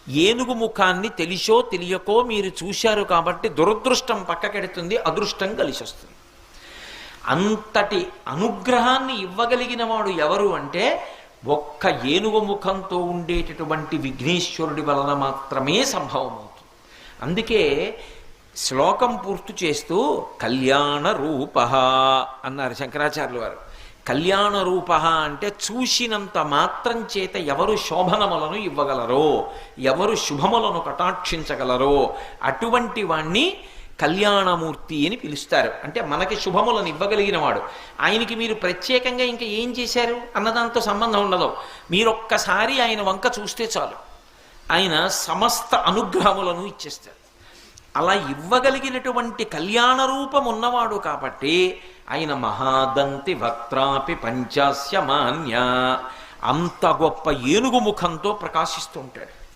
ఏనుగు ముఖాన్ని తెలిసో తెలియకో మీరు చూశారు కాబట్టి దురదృష్టం పక్కకెడుతుంది, అదృష్టం కలిసి వస్తుంది. అంతటి అనుగ్రహాన్ని ఇవ్వగలిగిన వాడు ఎవరు అంటే ఒక్క ఏనుగు ముఖంతో ఉండేటటువంటి విఘ్నేశ్వరుడి వలన మాత్రమే సంభవమవుతుంది. అందుకే శ్లోకం పూర్తి చేస్తూ కళ్యాణ రూప అన్నారు శంకరాచార్యులు వారు. కళ్యాణ రూప అంటే చూసినంత మాత్రం చేత ఎవరు శోభనములను ఇవ్వగలరో, ఎవరు శుభములను కటాక్షించగలరో అటువంటి వాణ్ణి కళ్యాణమూర్తి అని పిలుస్తారు. అంటే మనకి శుభములను ఇవ్వగలిగిన వాడు. ఆయనకి మీరు ప్రత్యేకంగా ఇంకా ఏం చేశారు అన్నదాంతో సంబంధం ఉండదు. మీరొక్కసారి ఆయన వంక చూస్తే చాలు, ఆయన సమస్త అనుగ్రహములను ఇచ్చేస్తారు. అలా ఇవ్వగలిగినటువంటి కళ్యాణ రూపం ఉన్నవాడు కాబట్టి ఆయన మహాదంతి వక్త్రాపి పంచాస్య మాన్య, అంత గొప్ప ఏనుగు ముఖంతో ప్రకాశిస్తూ ఉంటాడు.